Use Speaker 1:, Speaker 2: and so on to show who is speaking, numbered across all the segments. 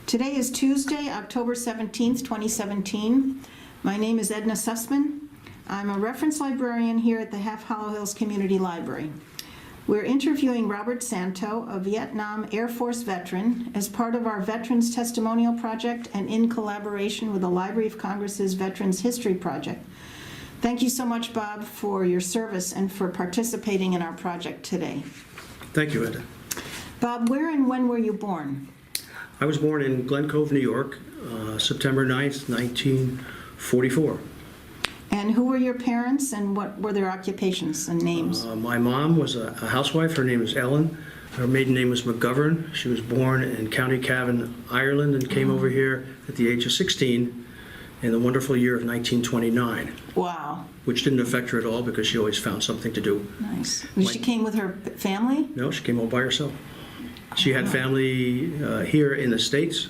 Speaker 1: Today is Tuesday, October 17th, 2017. My name is Edna Sussman. I'm a reference librarian here at the Half Hollow Hills Community Library. We're interviewing Robert Santo, a Vietnam Air Force veteran, as part of our Veterans Testimonial Project and in collaboration with the Library of Congress's Veterans History Project. Thank you so much, Bob, for your service and for participating in our project today.
Speaker 2: Thank you, Ed.
Speaker 1: Bob, where and when were you born?
Speaker 2: I was born in Glen Cove, New York, September 9th, 1944.
Speaker 1: And who were your parents and what were their occupations and names?
Speaker 2: My mom was a housewife. Her name was Ellen. Her maiden name was McGovern. She was born in County Cavan, Ireland, and came over here at the age of 16 in the wonderful year of 1929.
Speaker 1: Wow.
Speaker 2: Which didn't affect her at all because she always found something to do.
Speaker 1: Nice. She came with her family?
Speaker 2: No, she came all by herself. She had family here in the States,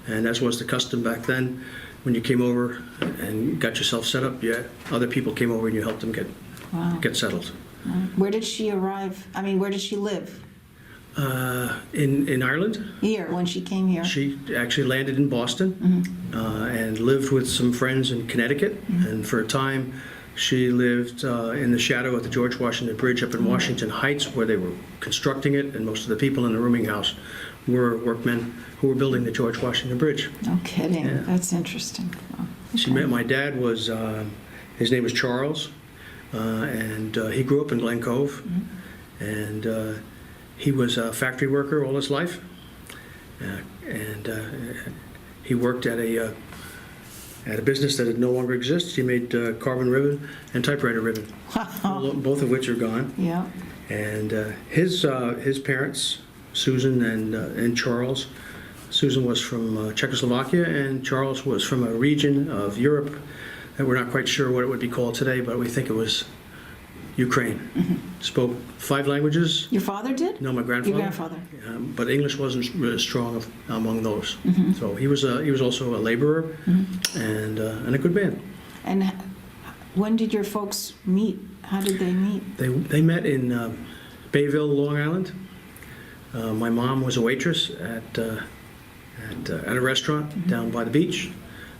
Speaker 2: and as was the custom back then, when you came over and got yourself set up, other people came over and you helped them get settled.
Speaker 1: Where did she arrive? I mean, where did she live?
Speaker 2: In Ireland.
Speaker 1: Here, when she came here?
Speaker 2: She actually landed in Boston and lived with some friends in Connecticut, and for a time she lived in the shadow of the George Washington Bridge up in Washington Heights, where they were constructing it, and most of the people in the rooming house were workmen who were building the George Washington Bridge.
Speaker 1: No kidding.
Speaker 2: Yeah.
Speaker 1: That's interesting. Wow.
Speaker 2: She met my dad. His name was Charles, and he grew up in Glen Cove, and he was a factory worker all his life, and he worked at a business that no longer exists. He made carbon ribbon and typewriter ribbon, both of which are gone.
Speaker 1: Yeah.
Speaker 2: And his parents, Susan and Charles. Susan was from Czechoslovakia, and Charles was from a region of Europe that we're not quite sure what it would be called today, but we think it was Ukraine. Spoke 5 languages.
Speaker 1: Your father did?
Speaker 2: No, my grandfather.
Speaker 1: Your grandfather.
Speaker 2: But English wasn't really strong among those. So he was also a laborer and a good man.
Speaker 1: And when did your folks meet? How did they meet?
Speaker 2: They met in Bayville, Long Island. My mom was a waitress at a restaurant down by the beach,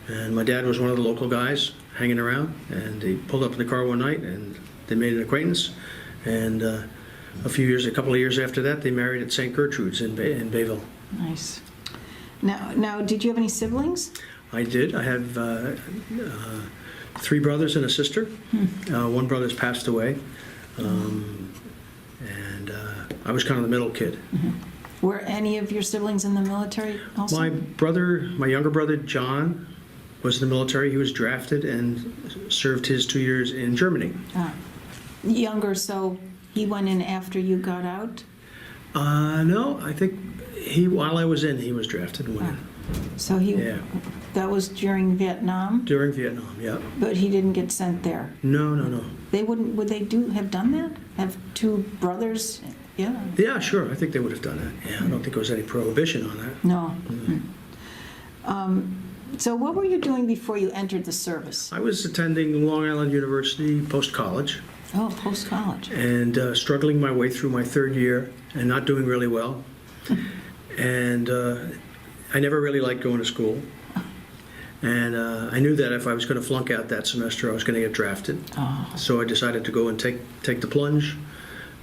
Speaker 2: and my dad was one of the local guys hanging around. And he pulled up in the car one night, and they made an acquaintance. And a couple of years after that, they married at St. Gertrude's in Bayville.
Speaker 1: Nice. Now, did you have any siblings?
Speaker 2: I did. I have 3 brothers and a sister. One brother's passed away, and I was kind of the middle kid.
Speaker 1: Were any of your siblings in the military also?
Speaker 2: My younger brother John was in the military. He was drafted and served his 2 years in Germany.
Speaker 1: Younger, so he went in after you got out?
Speaker 2: No, I think while I was in, he was drafted and went in.
Speaker 1: So that was during Vietnam?
Speaker 2: During Vietnam, yeah.
Speaker 1: But he didn't get sent there?
Speaker 2: No.
Speaker 1: Would they have done that? Have 2 brothers? Yeah.
Speaker 2: Yeah, sure. I think they would have done that. Yeah, I don't think there was any prohibition on that.
Speaker 1: No. So what were you doing before you entered the service?
Speaker 2: I was attending Long Island University post-college.
Speaker 1: Oh, post-college.
Speaker 2: And struggling my way through my 3rd year and not doing really well. And I never really liked going to school. And I knew that if I was going to flunk out that semester, I was going to get drafted.
Speaker 1: Oh.
Speaker 2: So I decided to go and take the plunge.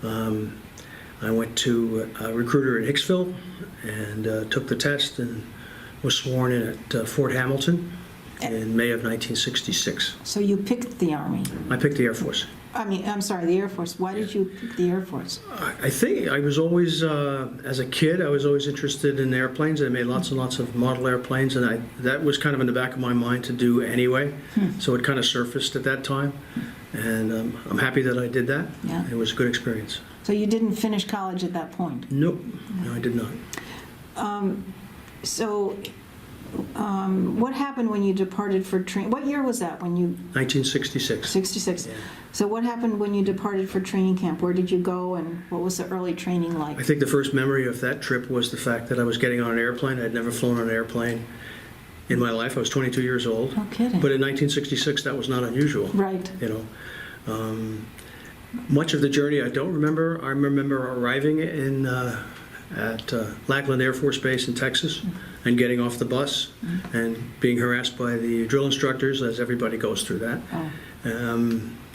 Speaker 2: I went to a recruiter in Hicksville and took the test and was sworn in at Fort Hamilton in May of 1966.
Speaker 1: So you picked the Army?
Speaker 2: I picked the Air Force.
Speaker 1: The Air Force. Why did you pick the Air Force?
Speaker 2: I think I was always, as a kid, I was always interested in airplanes. I made lots and lots of model airplanes, and that was kind of in the back of my mind to do anyway. So it kind of surfaced at that time, and I'm happy that I did that.
Speaker 1: Yeah.
Speaker 2: It was a good experience.
Speaker 1: So you didn't finish college at that point?
Speaker 2: Nope. No, I did not.
Speaker 1: What happened when you departed for training? What year was that when you...
Speaker 2: 1966.
Speaker 1: 66.
Speaker 2: Yeah.
Speaker 1: So what happened when you departed for training camp? Where did you go and what was the early training like?
Speaker 2: I think the first memory of that trip was the fact that I was getting on an airplane. I'd never flown on an airplane in my life. I was 22 years old.
Speaker 1: No kidding.
Speaker 2: But in 1966, that was not unusual.
Speaker 1: Right.
Speaker 2: Much of the journey I don't remember. I remember arriving at Lackland Air Force Base in Texas and getting off the bus and being harassed by the drill instructors, as everybody goes through that.
Speaker 1: Oh.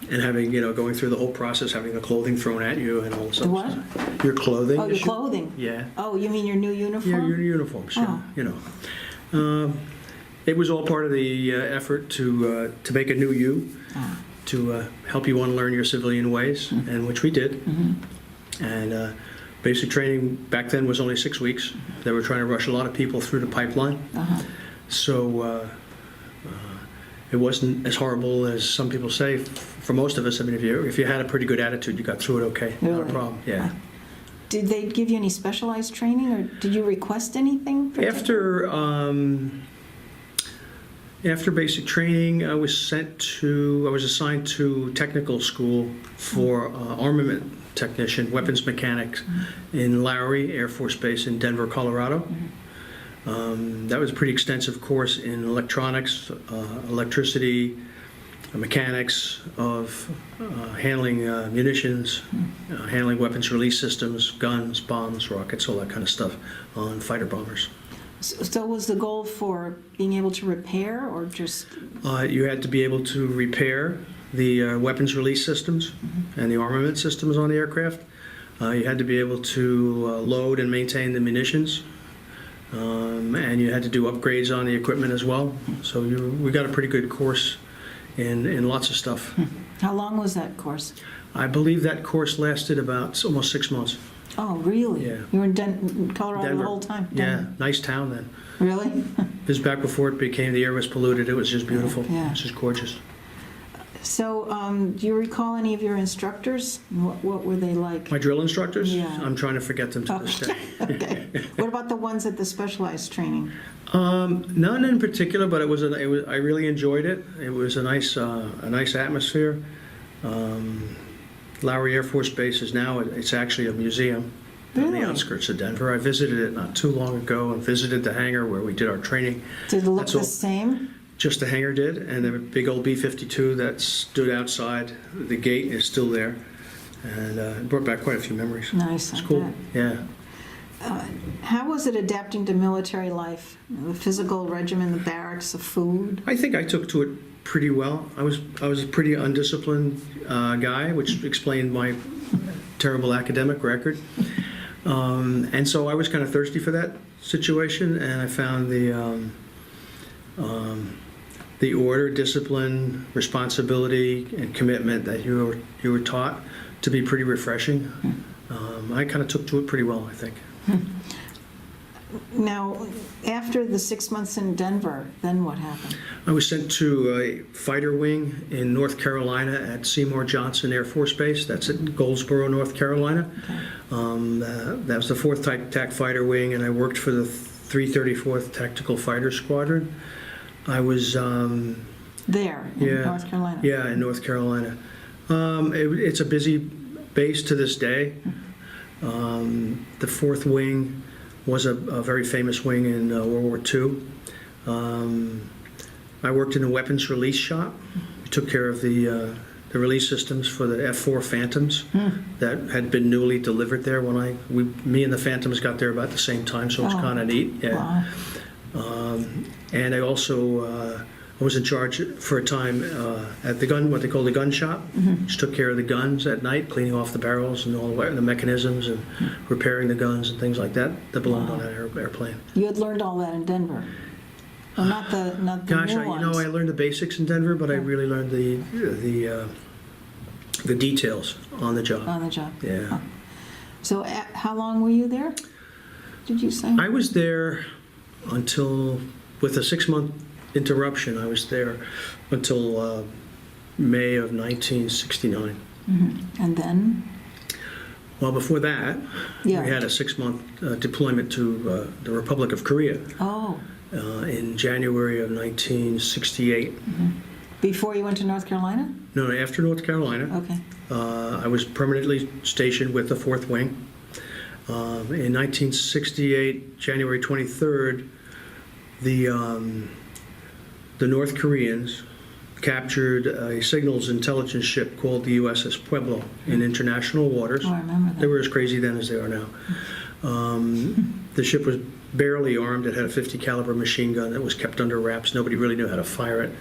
Speaker 2: And having, going through the whole process, having the clothing thrown at you and all this
Speaker 1: The
Speaker 2: stuff.
Speaker 1: what?
Speaker 2: Your clothing.
Speaker 1: Oh, your clothing?
Speaker 2: Yeah.
Speaker 1: Oh, you mean your new uniform?
Speaker 2: Your uniforms,
Speaker 1: Oh.
Speaker 2: It was all part of the effort to make a new you, to help you unlearn your civilian ways, and which we did. And basic training back then was only 6 weeks. They were trying to rush a lot of people through the pipeline. So it wasn't as horrible as some people say. For most of us, I mean, if you had a pretty good attitude, you got through it okay. Not a
Speaker 1: Really?
Speaker 2: problem. Yeah.
Speaker 1: Did they give you any specialized training, or did you request anything?
Speaker 2: After basic training, I was assigned to technical school for armament technician, weapons mechanics in Lowry Air Force Base in Denver, Colorado. That was a pretty extensive course in electronics, electricity, mechanics of handling munitions, handling weapons release systems, guns, bombs, rockets, all that kind of stuff on fighter bombers.
Speaker 1: So was the goal for being able to repair, or just?
Speaker 2: You had to be able to repair the weapons release systems and the armament systems on the aircraft. You had to be able to load and maintain the munitions. And you had to do upgrades on the equipment as well. So we got a pretty good course in lots of stuff.
Speaker 1: How long was that course?
Speaker 2: I believe that course lasted about almost 6 months.
Speaker 1: Oh, really?
Speaker 2: Yeah.
Speaker 1: You were in Colorado
Speaker 2: Denver.
Speaker 1: the whole time?
Speaker 2: Yeah,
Speaker 1: Denver.
Speaker 2: nice town then.
Speaker 1: Really?
Speaker 2: This was back before the air was polluted. It was just beautiful.
Speaker 1: Yeah.
Speaker 2: It was just gorgeous.
Speaker 1: So, do you recall any of your instructors? What were they like?
Speaker 2: My drill instructors?
Speaker 1: Yeah.
Speaker 2: I'm trying to forget them to this day.
Speaker 1: Okay. What about the ones at the specialized training?
Speaker 2: None in particular, but I really enjoyed it. It was a nice atmosphere. Lowry Air Force Base is now, it's actually a museum on
Speaker 1: Really?
Speaker 2: the outskirts of Denver. I visited it not too long ago and visited the hangar where we did our training.
Speaker 1: Did it look
Speaker 2: That's
Speaker 1: the
Speaker 2: all.
Speaker 1: same?
Speaker 2: Just the hangar did, and the big old B-52 that stood outside. The gate is still there, and it brought back quite a few memories.
Speaker 1: Nice.
Speaker 2: It's
Speaker 1: I
Speaker 2: cool.
Speaker 1: bet.
Speaker 2: Yeah.
Speaker 1: How was it adapting to military life? The physical regimen, the barracks, the food?
Speaker 2: I think I took to it pretty well. I was a pretty undisciplined guy, which explained my terrible academic record. And so I was kind of thirsty for that situation, and I found the order, discipline, responsibility, and commitment that you were taught to be pretty refreshing. I kind of took to it pretty well, I think.
Speaker 1: Now, after the 6 months in Denver, then what happened?
Speaker 2: I was sent to a fighter wing in North Carolina at Seymour Johnson Air Force Base. That's at Goldsboro, North Carolina.
Speaker 1: Okay.
Speaker 2: That was the 4th TAC Fighter Wing, and I worked for the 334th Tactical Fighter Squadron. I was...
Speaker 1: There, in North Carolina?
Speaker 2: Yeah, in North Carolina. It's a busy base to this day. The 4th Wing was a very famous wing in World War II. I worked in a weapons release shop. We took care of the release systems for the F-4 Phantoms that had been newly delivered there when me and the Phantoms got there about the same time, so it was kind of neat. Yeah.
Speaker 1: Wow.
Speaker 2: And I also I was in charge for a time at what they call the gun shop, which took care of the guns at night, cleaning off the barrels and all the mechanisms and repairing the guns and things like that belonged on that airplane.
Speaker 1: You had learned all that in Denver? Well, not the
Speaker 2: Gosh,
Speaker 1: new
Speaker 2: I
Speaker 1: ones.
Speaker 2: learned the basics in Denver, but I really learned the details on the job.
Speaker 1: On the job?
Speaker 2: Yeah.
Speaker 1: Huh. So how long were you there, did you say?
Speaker 2: I was there with a 6-month interruption, I was there until May of 1969.
Speaker 1: And then?
Speaker 2: Well, before that,
Speaker 1: Yeah.
Speaker 2: we had a 6-month deployment to the Republic of Korea
Speaker 1: Oh,
Speaker 2: in January of 1968.
Speaker 1: before you went to North Carolina?
Speaker 2: No, after North Carolina.
Speaker 1: Okay.
Speaker 2: I was permanently stationed with the 4th Wing. In 1968, January 23rd, the North Koreans captured a signals intelligence ship called the USS Pueblo in international waters.
Speaker 1: Oh, I remember that.
Speaker 2: They were as crazy then as they are now. The ship was barely armed. It had a 50 caliber machine gun that was kept under wraps. Nobody really knew how to fire it.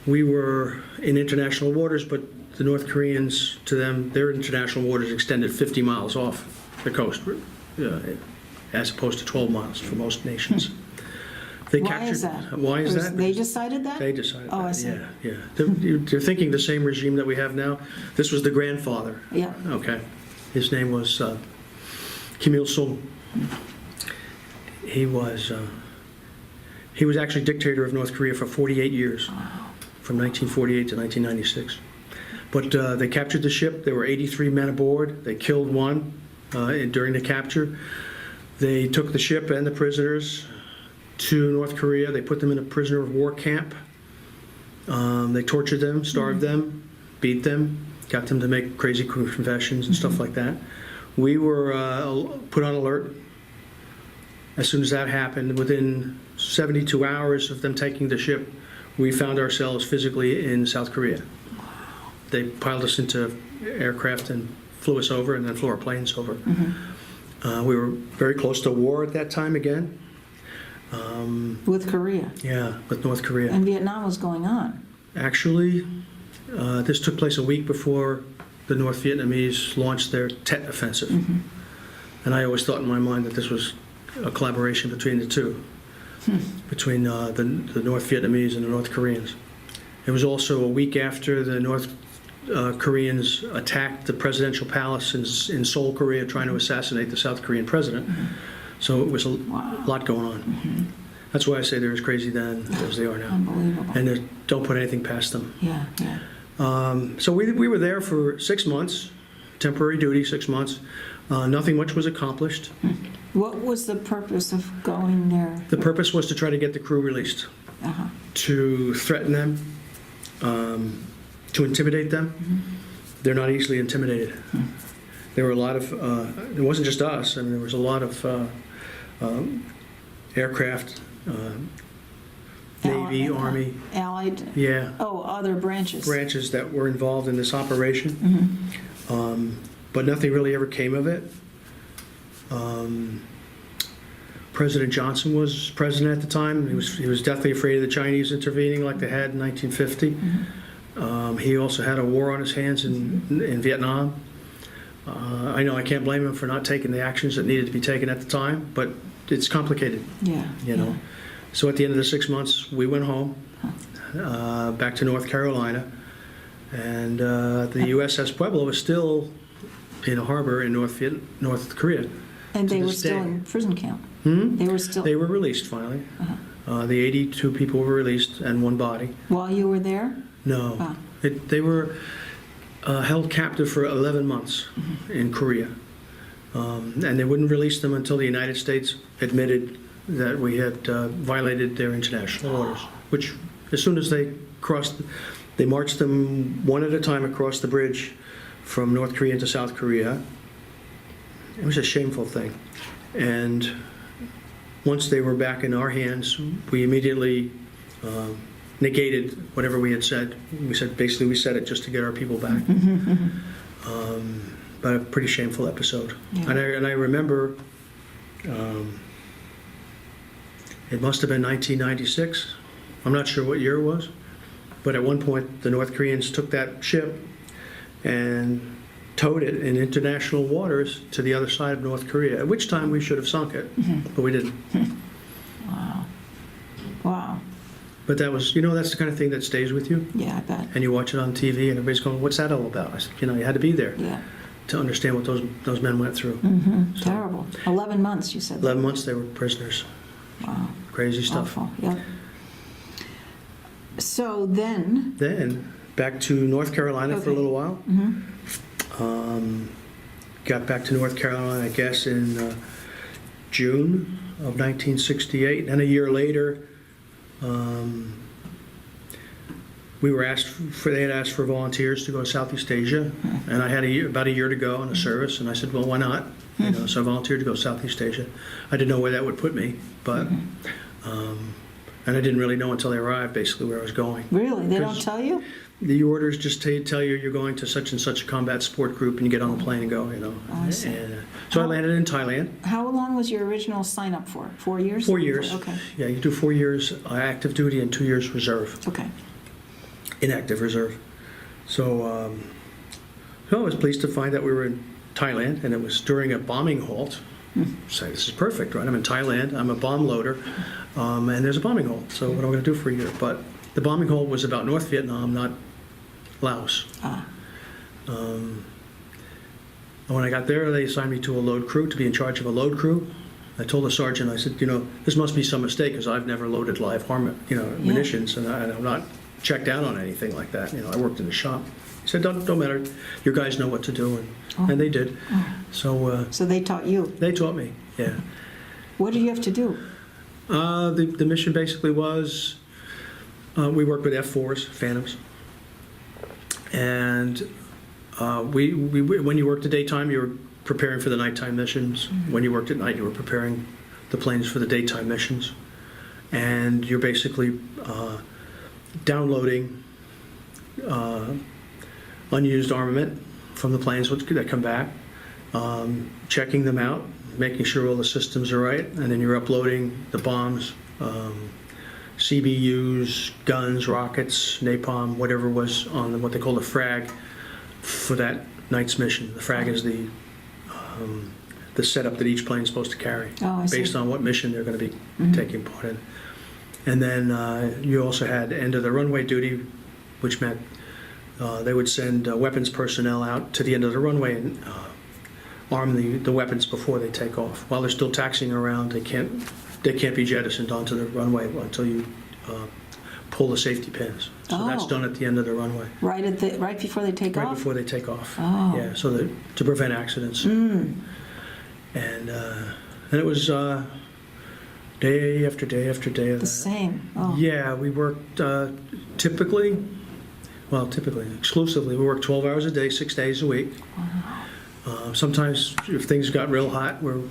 Speaker 2: We were in international waters, but the North Koreans, to them, their international waters extended 50 miles off the coast, as opposed to 12 miles for most nations. They
Speaker 1: Why is that?
Speaker 2: Why is that?
Speaker 1: They decided that?
Speaker 2: They decided
Speaker 1: Oh,
Speaker 2: that.
Speaker 1: I see.
Speaker 2: Yeah. They're thinking the same regime that we have now. This was the grandfather.
Speaker 1: Yeah.
Speaker 2: Okay. His name was Kim Il-sung. He was actually dictator of North Korea for 48 years, from 1948 to 1996. But they captured the ship. There were 83 men aboard. They killed one during the capture. They took the ship and the prisoners to North Korea. They put them in a prisoner of war camp. They tortured them, starved them, beat them, got them to make crazy confessions and stuff like that. We were put on alert. As soon as that happened, within 72 hours of them taking the ship, we found ourselves physically in South Korea. They piled us into aircraft and flew us over, and then flew our planes over. We were very close to war at that time again.
Speaker 1: With Korea.
Speaker 2: Yeah, with North Korea.
Speaker 1: And Vietnam was going on.
Speaker 2: Actually, this took place a week before the North Vietnamese launched their Tet offensive. And I always thought in my mind that this was a collaboration between the two, between the North Vietnamese and the North Koreans. It was also a week after the North Koreans attacked the presidential palace in Seoul, Korea, trying to assassinate the South Korean president. So it was a lot going on. That's why I say they're as crazy then as they are now.
Speaker 1: Unbelievable.
Speaker 2: And don't put anything past them.
Speaker 1: Yeah.
Speaker 2: So we were there for 6 months, temporary duty, 6 months. Nothing much was accomplished.
Speaker 1: What was the purpose of going there?
Speaker 2: The purpose was to try to get the crew released, to threaten them, to intimidate them. They're not easily intimidated. There were a lot of, it wasn't just us, I mean, there was a lot of aircraft, Navy, Army.
Speaker 1: Allied?
Speaker 2: Yeah.
Speaker 1: Oh, other branches.
Speaker 2: Branches that were involved in this operation. But nothing really ever came of it. President Johnson was president at the time. He was deathly afraid of the Chinese intervening like they had in 1950. He also had a war on his hands in Vietnam. I know I can't blame him for not taking the actions that needed to be taken at the time, but it's complicated.
Speaker 1: Yeah.
Speaker 2: You know. So at the end of the 6 months, we went home, back to North Carolina, and the USS Pueblo was still in a harbor in North Korea.
Speaker 1: And they
Speaker 2: to
Speaker 1: were
Speaker 2: this
Speaker 1: still
Speaker 2: day.
Speaker 1: in prison camp?
Speaker 2: They
Speaker 1: They
Speaker 2: were released finally. The 82 people were released and one body.
Speaker 1: While you were there?
Speaker 2: No.
Speaker 1: Ah.
Speaker 2: They were held captive for 11 months in Korea. And they wouldn't release them until the United States admitted that we had violated their international orders, which as soon as they marched them one at a time across the bridge from North Korea to South Korea. It was a shameful thing. And once they were back in our hands, we immediately negated whatever we had said. We said it just to get our people back. But a pretty shameful episode.
Speaker 1: Yeah.
Speaker 2: And I remember it must have been 1996. I'm not sure what year it was, but at one point the North Koreans took that ship and towed it in international waters to the other side of North Korea, at which time we should have sunk it, but we didn't.
Speaker 1: Wow.
Speaker 2: But that was, that's the kind of thing that stays with you.
Speaker 1: Yeah, I bet.
Speaker 2: And you watch it on TV and everybody's going, what's that all about? I said, you had to be there
Speaker 1: Yeah.
Speaker 2: to understand what those men went through. So,
Speaker 1: Terrible. 11 months, you said.
Speaker 2: 11 months they were prisoners.
Speaker 1: Wow.
Speaker 2: Crazy stuff.
Speaker 1: Awful. Yep. So then,
Speaker 2: Back to North Carolina for a little while. Got back to North Carolina, I guess, in June of 1968. And a year later, they had asked for volunteers to go to Southeast Asia. And I had about a year to go in the service. And I said, well, why not? So I volunteered to go to Southeast Asia. I didn't know where that would put me, but And I didn't really know until they arrived, basically, where I was going.
Speaker 1: Really? They don't
Speaker 2: Because
Speaker 1: tell you?
Speaker 2: the orders just tell you you're going to such and such a combat support group, and you get on the plane and go, you know.
Speaker 1: Oh, I see.
Speaker 2: And, so I landed in Thailand.
Speaker 1: How long was your original sign up for? 4 years?
Speaker 2: 4 years.
Speaker 1: Okay.
Speaker 2: Yeah, you do 4 years active duty and 2 years reserve,
Speaker 1: Okay.
Speaker 2: inactive reserve. So, so I was pleased to find that we were in Thailand, and it was during a bombing halt. So this is perfect, right? I'm in Thailand. I'm a bomb loader, and there's a bombing halt. So what am I going to do for a year? But the bombing halt was about North Vietnam, not Laos.
Speaker 1: Ah.
Speaker 2: When I got there, they assigned me to a load crew, to be in charge of a load crew. I told the sergeant, I said, you know, this must be some mistake because I've never loaded live munitions, and I'm not checked out on anything like that. You know, I worked in the shop. He said, don't matter. Your guys know what to do, and they did. So
Speaker 1: So they taught you.
Speaker 2: they taught me, yeah.
Speaker 1: What did you have to do?
Speaker 2: The mission basically was, we worked with F-4s, Phantoms, and when you worked the daytime, you were preparing for the nighttime missions. When you worked at night, you were preparing the planes for the daytime missions. And you're basically downloading unused armament from the planes that come back, checking them out, making sure all the systems are right, and then you're uploading the bombs, CBUs, guns, rockets, napalm, whatever was on what they call the frag for that night's mission. The frag is the setup that each plane is supposed to carry,
Speaker 1: Oh, I see.
Speaker 2: based on what mission they're going to be taking part in. And then you also had end of the runway duty, which meant they would send weapons personnel out to the end of the runway and arm the weapons before they take off. While they're still taxiing around, they can't be jettisoned onto the runway until you pull the safety pins. So that's
Speaker 1: Oh.
Speaker 2: done at the end of the runway,
Speaker 1: Right before they take
Speaker 2: right
Speaker 1: off?
Speaker 2: before they take off.
Speaker 1: Oh.
Speaker 2: Yeah, so that to prevent accidents. And it was day after day after day of
Speaker 1: The
Speaker 2: that.
Speaker 1: same. Oh.
Speaker 2: Yeah, we worked exclusively, we worked 12 hours a day, 6 days a week. Sometimes if things got real hot where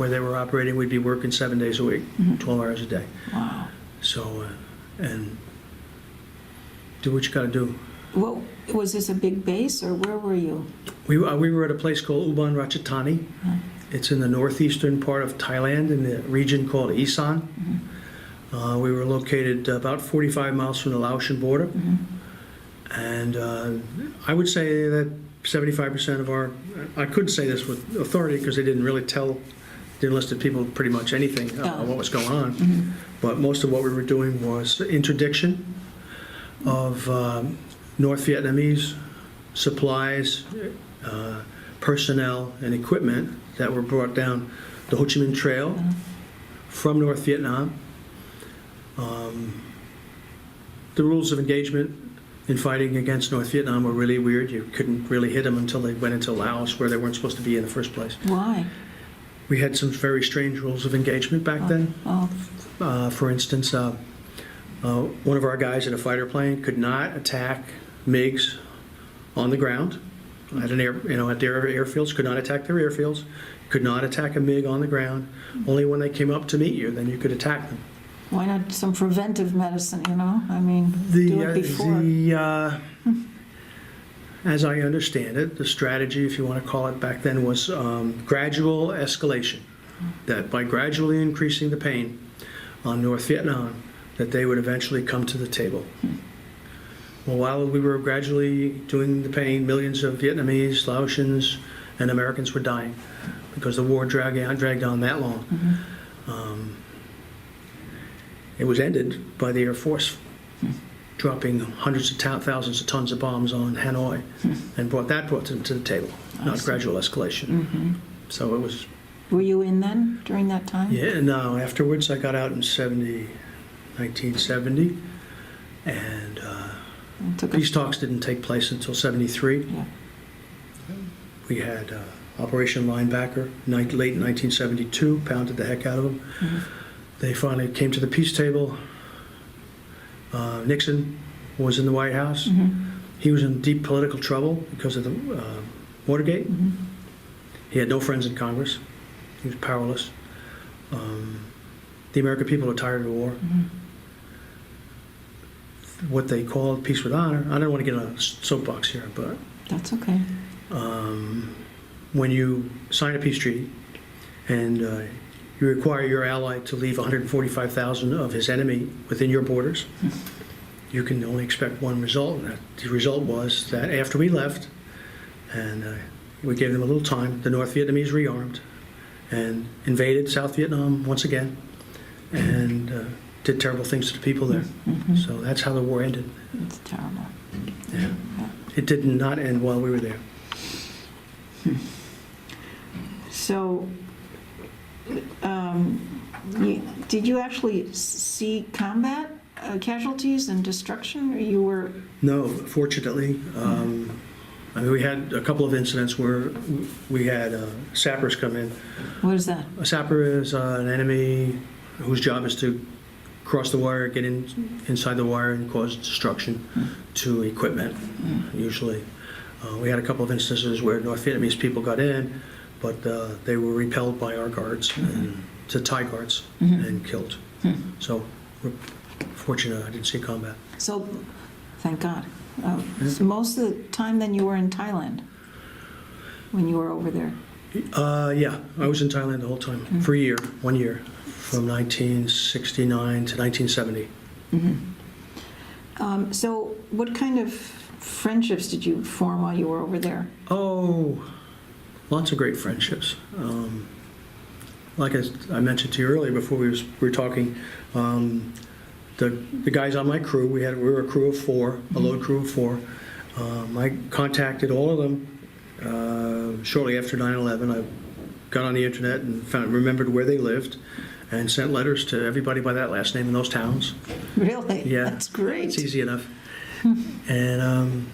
Speaker 2: they were operating, we'd be working 7 days a week, 12 hours a day.
Speaker 1: Wow.
Speaker 2: So, and do what you got to do.
Speaker 1: What, was this a big base, or where were you?
Speaker 2: We were at a place called Ubon Ratchathani. It's in the northeastern part of Thailand in the region called Isan. We were located about 45 miles from the Laotian border. And I would say that 75% of I couldn't say this with authority because they didn't really they enlisted people pretty much anything on what was going on. But most of what we were doing was interdiction of North Vietnamese supplies, personnel, and equipment that were brought down the Ho Chi Minh Trail from North Vietnam. The rules of engagement in fighting against North Vietnam were really weird. You couldn't really hit them until they went into Laos, where they weren't supposed to be in the first place.
Speaker 1: Why?
Speaker 2: We had some very strange rules of engagement back then.
Speaker 1: Oh.
Speaker 2: For instance, one of our guys in a fighter plane could not attack MiGs on the ground at their airfields. Could not attack their airfields. Could not attack a MiG on the ground. Only when they came up to meet you, then you could attack them.
Speaker 1: Why not some preventive medicine, I mean, do it before.
Speaker 2: As I understand it, the strategy, if you want to call it back then, was gradual escalation. That by gradually increasing the pain on North Vietnam, that they would eventually come to the table. Well, while we were gradually doing the pain, millions of Vietnamese, Laotians, and Americans were dying because the war dragged on that long. It was ended by the Air Force dropping hundreds of thousands of tons of bombs on Hanoi and brought them to the table, not gradual escalation. So it was...
Speaker 1: Were you in then, during that time?
Speaker 2: Yeah, no, afterwards I got out in 1970, and peace talks didn't take place until 73.
Speaker 1: Yeah.
Speaker 2: We had Operation Linebacker, late 1972, pounded the heck out of them. They finally came to the peace table. Nixon was in the White House. He was in deep political trouble because of the Watergate. He had no friends in Congress. He was powerless. The American people are tired of the war. what they call peace with honor. I don't want to get on a soapbox here, but
Speaker 1: That's okay.
Speaker 2: when you sign a peace treaty and you require your ally to leave 145,000 of his enemy within your borders, you can only expect one result. And the result was that after we left, and we gave them a little time, the North Vietnamese rearmed and invaded South Vietnam once again, and did terrible things to the people there. So that's how the war ended.
Speaker 1: It's terrible.
Speaker 2: Yeah. It did not end while we were there.
Speaker 1: So, did you actually see combat casualties and destruction, or you were?
Speaker 2: No, fortunately. I mean, we had a couple of incidents where we had sappers come in.
Speaker 1: What is that?
Speaker 2: A sapper is an enemy whose job is to cross the wire, get inside the wire, and cause destruction to equipment, usually. We had a couple of instances where North Vietnamese people got in, but they were repelled by our guards, to Thai guards, and killed. So we're fortunate I didn't see combat.
Speaker 1: So, thank God. So most of the time then you were in Thailand when you were over there?
Speaker 2: Yeah, I was in Thailand the whole time, for a year, 1 year, from 1969 to 1970.
Speaker 1: So what kind of friendships did you form while you were over there?
Speaker 2: Oh, lots of great friendships. Like I mentioned to you earlier before we were talking, the guys on my crew, we were a crew of 4, a load crew of 4. I contacted all of them shortly after 9/11. I got on the internet and remembered where they lived, and sent letters to everybody by that last name in those towns.
Speaker 1: Really?
Speaker 2: Yeah,
Speaker 1: That's great.
Speaker 2: it's easy enough. And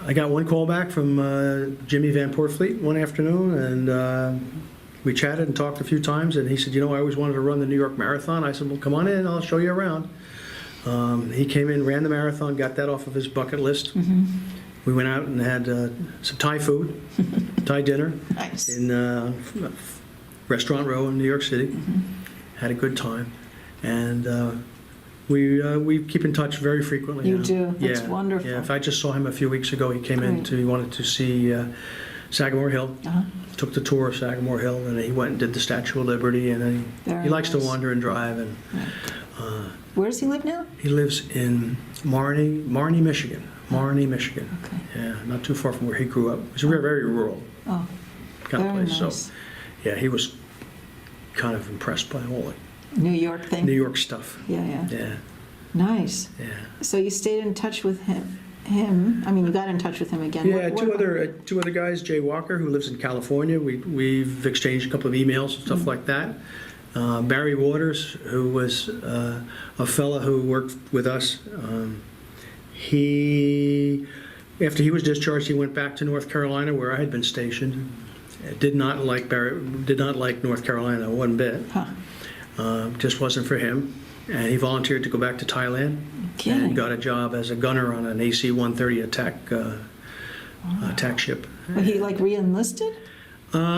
Speaker 2: I got one call back from Jimmy Van Portfleet one afternoon, and we chatted and talked a few times, and he said, I always wanted to run the New York Marathon. I said, well, come on in, I'll show you around. He came in, ran the marathon, got that off of his bucket list. We went out and had some Thai food, Thai dinner,
Speaker 1: Nice.
Speaker 2: in Restaurant Row in New York City. Had a good time, and we keep in touch very frequently.
Speaker 1: You
Speaker 2: now.
Speaker 1: do? That's
Speaker 2: Yeah,
Speaker 1: wonderful.
Speaker 2: Yeah, if I just saw him a few weeks ago, he came in
Speaker 1: Great.
Speaker 2: he wanted to see Sagamore Hill. Took the tour of Sagamore Hill, and he went and did the Statue of Liberty, and then
Speaker 1: Very
Speaker 2: he likes to
Speaker 1: nice.
Speaker 2: wander and drive, and
Speaker 1: Where does he live now?
Speaker 2: he lives in Marnie, Michigan. Marnie, Michigan.
Speaker 1: Okay.
Speaker 2: Yeah, not too far from where he grew up. It's a very, very rural
Speaker 1: Oh,
Speaker 2: kind of
Speaker 1: very
Speaker 2: place.
Speaker 1: nice.
Speaker 2: So, yeah, he was kind of impressed by all
Speaker 1: New York thing?
Speaker 2: the New York stuff.
Speaker 1: Yeah.
Speaker 2: Yeah,
Speaker 1: Nice.
Speaker 2: yeah.
Speaker 1: So you stayed in touch with him? I mean, you got in touch with him again.
Speaker 2: Yeah,
Speaker 1: What-
Speaker 2: two other guys. Jay Walker, who lives in California. We've exchanged a couple of emails and stuff like that. Barry Waters, who was a fella who worked with us. After he was discharged, he went back to North Carolina, where I had been stationed. Did not like North Carolina one bit. Just wasn't for him. And he volunteered to go back to Thailand
Speaker 1: Kidding.
Speaker 2: and got a job as a gunner on an AC-130 attack ship.
Speaker 1: But he like re-enlisted?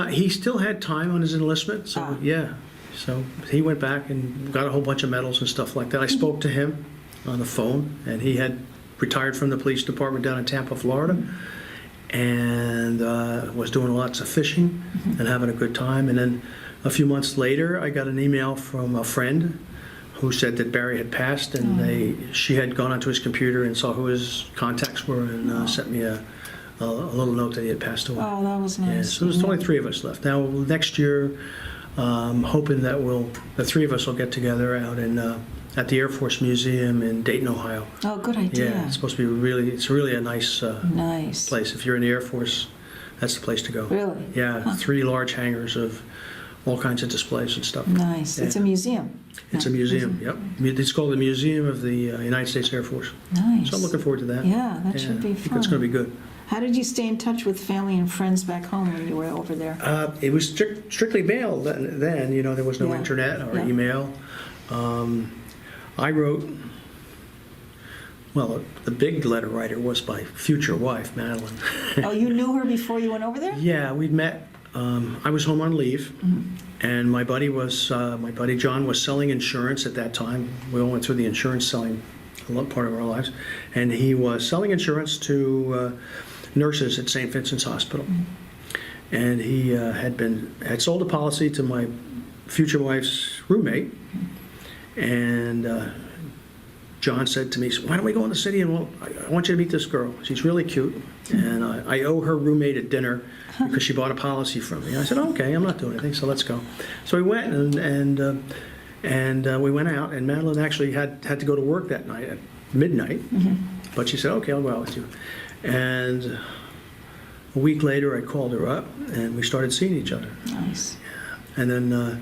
Speaker 2: He still had time on his enlistment, so
Speaker 1: Ah.
Speaker 2: yeah. So he went back and got a whole bunch of medals and stuff like that. I spoke to him on the phone, and he had retired from the police department down in Tampa, Florida, and was doing lots of fishing and having a good time. And then a few months later, I got an email from a friend who said that Barry had passed, and she had gone onto his computer and saw who his contacts were, and sent me a little note that he had passed away.
Speaker 1: Oh, that was
Speaker 2: Yeah,
Speaker 1: nice.
Speaker 2: so there's only 3 of us left. Now, next year, I'm hoping that the 3 of us will get together out at the Air Force Museum in Dayton, Ohio.
Speaker 1: Oh, good idea.
Speaker 2: Yeah, it's supposed to be it's really a nice
Speaker 1: Nice.
Speaker 2: place. If you're in the Air Force, that's the place to go.
Speaker 1: Really?
Speaker 2: Yeah,
Speaker 1: Huh.
Speaker 2: 3 large hangars of all kinds of displays and stuff.
Speaker 1: Nice. It's a
Speaker 2: Yeah.
Speaker 1: museum.
Speaker 2: It's a museum, yep. It's called the Museum of the United States Air Force.
Speaker 1: Nice.
Speaker 2: So I'm looking forward to that.
Speaker 1: Yeah, that should be
Speaker 2: I think it's going to be good.
Speaker 1: How did you stay in touch with family and friends back home when you were over there?
Speaker 2: It was strictly mail then. There was no
Speaker 1: Yeah.
Speaker 2: internet or
Speaker 1: Yeah.
Speaker 2: email. I wrote, well, the big letter writer was my future wife, Madeline.
Speaker 1: Oh, you knew her before you went over there?
Speaker 2: Yeah, we'd met. I was home on leave, and my buddy John was selling insurance at that time. We all went through the insurance selling a lot part of our lives. And he was selling insurance to nurses at St. Vincent's Hospital. And he had sold a policy to my future wife's roommate. And John said to me, "So why don't we go in the city and I want you to meet this girl. She's really cute. And I owe her roommate a dinner because she bought a policy from me." I said, "Okay, I'm not doing anything, so let's go." So we went and we went out, and Madeline actually had to go to work that night at midnight. But she said, "Okay, I'll go out with you." And a week later, I called her up, and we started seeing each other.
Speaker 1: Nice.
Speaker 2: And then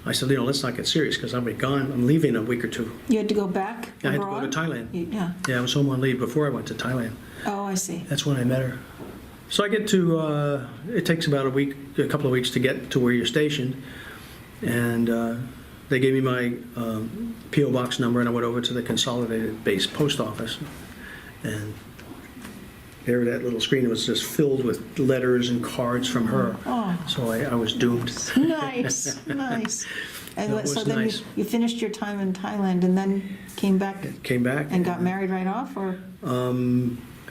Speaker 2: I said, let's not get serious because I'll be gone. I'm leaving in a week or two.
Speaker 1: You had to go back
Speaker 2: I had to
Speaker 1: abroad?
Speaker 2: go to Thailand.
Speaker 1: Yeah.
Speaker 2: Yeah, I was home on leave before I went to Thailand.
Speaker 1: Oh, I see.
Speaker 2: That's when I met her. So I get to, it takes about a couple of weeks to get to where you're stationed. And they gave me my P.O. box number, and I went over to the Consolidated Base Post Office. And there, that little screen was just filled with letters and cards from her.
Speaker 1: Oh.
Speaker 2: So I was doomed.
Speaker 1: Nice, nice. And
Speaker 2: That was
Speaker 1: so then
Speaker 2: nice.
Speaker 1: you finished your time in Thailand and then came back
Speaker 2: Came back.
Speaker 1: and got married right off, or?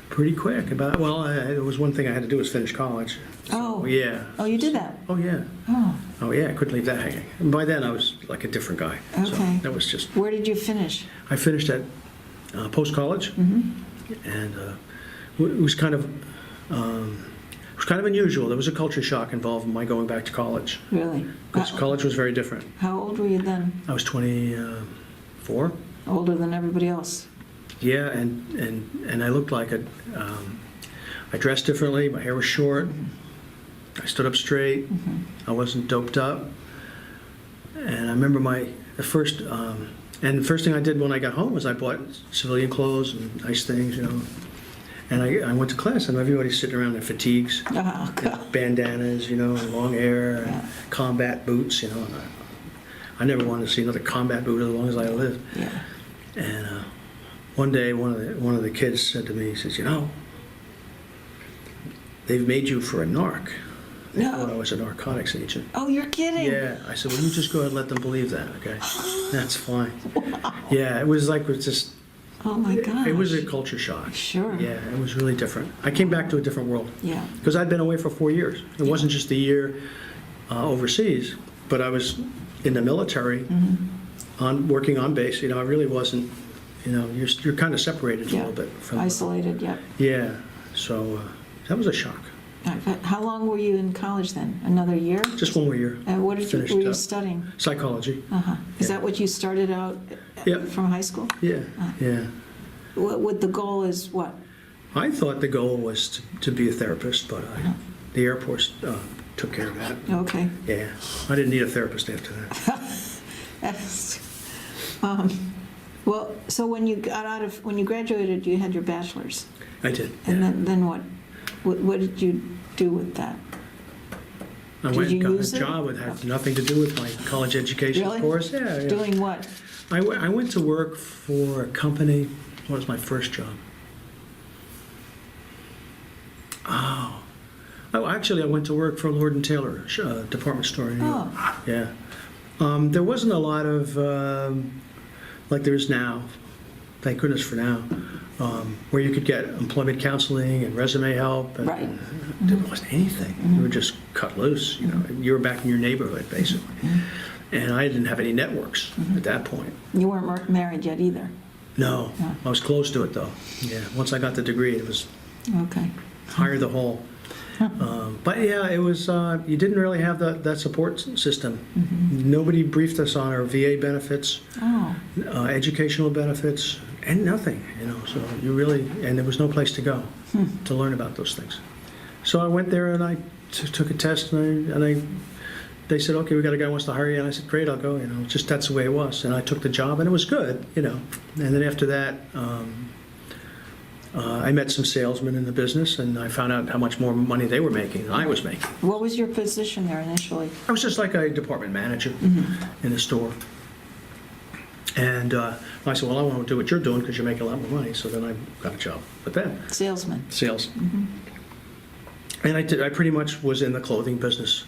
Speaker 2: Pretty quick. It was one thing I had to do was finish college.
Speaker 1: Oh.
Speaker 2: Yeah.
Speaker 1: Oh, you did that?
Speaker 2: Oh, yeah.
Speaker 1: Oh,
Speaker 2: Oh, yeah, I couldn't leave that hanging. And by then, I was like a different guy. So
Speaker 1: Okay.
Speaker 2: that was just...
Speaker 1: where did you finish?
Speaker 2: I finished at post-college, and it was kind of unusual. There was a culture shock involved in my going back to college.
Speaker 1: Really?
Speaker 2: Because college was very different.
Speaker 1: How old were you then?
Speaker 2: I was 24.
Speaker 1: Older than everybody else?
Speaker 2: Yeah, and I looked like I dressed differently. My hair was short. I stood up straight. I wasn't doped up. And I remember the first thing I did when I got home was I bought civilian clothes and nice things, And I went to class, and everybody's sitting around in fatigues,
Speaker 1: Oh, God.
Speaker 2: and bandanas, and long hair, and
Speaker 1: Yeah.
Speaker 2: combat boots, And I never wanted to see another combat boot as long as I lived.
Speaker 1: Yeah.
Speaker 2: And one day, one of the kids said to me, he says, "They've made you for a narc." They
Speaker 1: No.
Speaker 2: thought I was a narcotics agent.
Speaker 1: Oh, you're kidding?
Speaker 2: Yeah. I said, "Well, you just go ahead and let them believe that, okay? That's fine." Yeah, it was just,
Speaker 1: Oh, my gosh.
Speaker 2: it was a culture shock.
Speaker 1: Sure.
Speaker 2: Yeah, it was really different. I came back to a different world.
Speaker 1: Yeah.
Speaker 2: Because I'd been away for 4 years. It wasn't just a year overseas, but I was in the military, working on base. I really wasn't, you're kind of separated a
Speaker 1: Yeah.
Speaker 2: little bit from...
Speaker 1: Isolated, yeah.
Speaker 2: Yeah, so that was a shock.
Speaker 1: How long were you in college then? Another year?
Speaker 2: Just 1 more year.
Speaker 1: And what
Speaker 2: Finished
Speaker 1: were you
Speaker 2: up.
Speaker 1: studying?
Speaker 2: Psychology.
Speaker 1: Uh-huh. Is
Speaker 2: Yeah.
Speaker 1: that what you started out
Speaker 2: Yeah.
Speaker 1: from high school?
Speaker 2: Yeah, yeah.
Speaker 1: What the goal is what?
Speaker 2: I thought the goal was to be a therapist, but the Air Force took care of that.
Speaker 1: Okay.
Speaker 2: Yeah, I didn't need a therapist after that.
Speaker 1: Well, so when you graduated, you had your bachelor's,
Speaker 2: I did.
Speaker 1: and
Speaker 2: Yeah.
Speaker 1: then what? What did you do with that?
Speaker 2: I
Speaker 1: did
Speaker 2: went
Speaker 1: you
Speaker 2: and got
Speaker 1: use
Speaker 2: a
Speaker 1: it?
Speaker 2: job that had nothing to do with my college education,
Speaker 1: Really?
Speaker 2: of course. Yeah, yeah.
Speaker 1: Doing what?
Speaker 2: I went to work for a company. What was my first job? Oh, actually, I went to work for Lord & Taylor, department store in New York.
Speaker 1: Oh.
Speaker 2: Yeah. There wasn't a lot of, like there is now, thank goodness for now, where you could get employment counseling and resume help. And
Speaker 1: Right.
Speaker 2: There wasn't anything. You were just cut loose, You were back in your neighborhood, basically. And I didn't have any networks at that point.
Speaker 1: You weren't married yet either.
Speaker 2: No,
Speaker 1: No.
Speaker 2: I was close to it, though. Yeah, once I got the degree, it was
Speaker 1: Okay.
Speaker 2: hire the whole. But yeah, it was, you didn't really have that support system. Nobody briefed us on our VA benefits,
Speaker 1: Oh.
Speaker 2: educational benefits, and nothing, so and there was no place to go to learn about those things. So I went there and I took a test and they said, "Okay, we got a guy who wants to hire you." And I said, "Great, I'll go." Just that's the way it was. And I took the job and it was good, And then after that, I met some salesmen in the business, and I found out how much more money they were making than I was making.
Speaker 1: What was your position there initially?
Speaker 2: I was just like a department manager in a store. And I said, "Well, I want to do what you're doing because you're making a lot more money." So then I got a job with them,
Speaker 1: Salesman.
Speaker 2: sales. And I pretty much was in the clothing business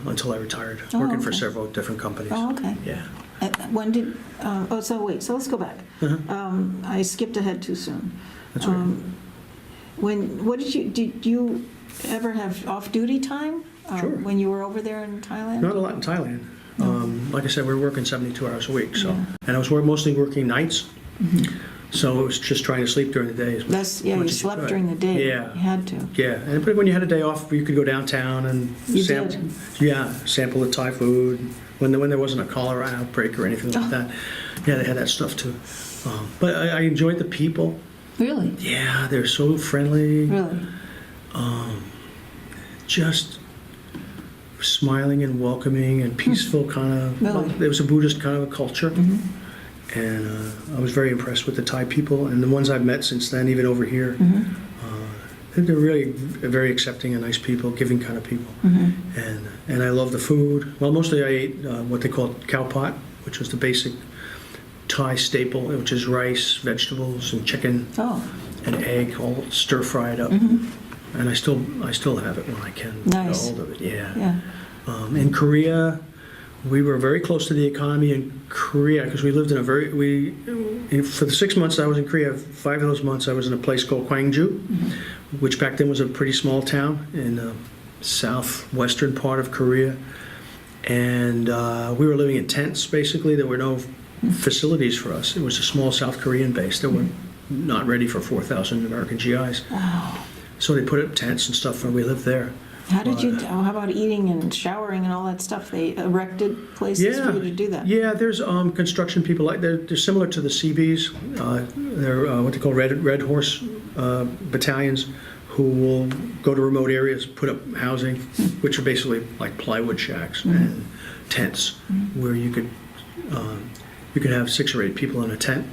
Speaker 2: until I retired,
Speaker 1: Oh,
Speaker 2: working for
Speaker 1: okay.
Speaker 2: several different companies.
Speaker 1: Oh, okay.
Speaker 2: Yeah.
Speaker 1: when did, so let's go back. I skipped ahead too soon.
Speaker 2: That's right.
Speaker 1: Did you ever have off-duty time?
Speaker 2: Sure.
Speaker 1: When you were over there in Thailand?
Speaker 2: Not a lot in Thailand. Like I said, we were working 72 hours a week, so.
Speaker 1: Yeah.
Speaker 2: And I was mostly working nights, so it was just trying to sleep during the day.
Speaker 1: You slept
Speaker 2: could.
Speaker 1: during the day.
Speaker 2: Yeah.
Speaker 1: You had to.
Speaker 2: Yeah, but when you had a day off, you could go downtown and
Speaker 1: You
Speaker 2: sample.
Speaker 1: did?
Speaker 2: Yeah, sample the Thai food. When there wasn't a cholera outbreak or anything like that. Yeah, they had that stuff too. But I enjoyed the people.
Speaker 1: Really?
Speaker 2: Yeah, they're so friendly.
Speaker 1: Really?
Speaker 2: Just smiling and welcoming and peaceful kind of.
Speaker 1: Really?
Speaker 2: There was a Buddhist kind of a culture. And I was very impressed with the Thai people and the ones I've met since then, even over here. They're really very accepting and nice people, giving kind of people. And I love the food. Well, mostly I ate what they call cow pot, which was the basic Thai staple, which is rice, vegetables, and chicken
Speaker 1: Oh,
Speaker 2: and egg, all stir fried up. And I still have it when I can get a
Speaker 1: Nice.
Speaker 2: hold of it. Yeah.
Speaker 1: yeah.
Speaker 2: In Korea, we were very close to the economy in Korea because we lived in for the 6 months I was in Korea, 5 of those months I was in a place called Gwangju, which back then was a pretty small town in the southwestern part of Korea. And we were living in tents, basically. There were no facilities for us. It was a small South Korean base that were not ready for 4,000 American GIs.
Speaker 1: Wow.
Speaker 2: So they put up tents and stuff, and we lived there.
Speaker 1: How about eating and showering and all that stuff? They erected places for you to do that?
Speaker 2: Yeah, there's construction people, they're similar to the Seabees. They're what they call Red Horse battalions who will go to remote areas, put up housing, which are basically like plywood shacks and tents where you could have 6 or 8 people in a tent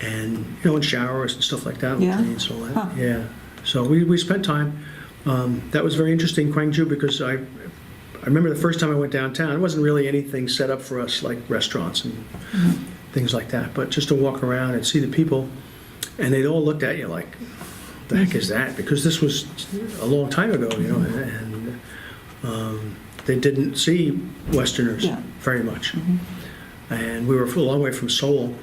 Speaker 2: and, and showers and stuff like that.
Speaker 1: Yeah.
Speaker 2: Cleans and all that.
Speaker 1: Huh.
Speaker 2: Yeah. So we spent time. That was very interesting, Gwangju, because I remember the first time I went downtown, it wasn't really anything set up for us like restaurants and things like that, but just to walk around and see the people, and they'd all looked at you like, the heck is that? Because this was a long time ago, and they didn't see Westerners very much. And we were a long way from Seoul.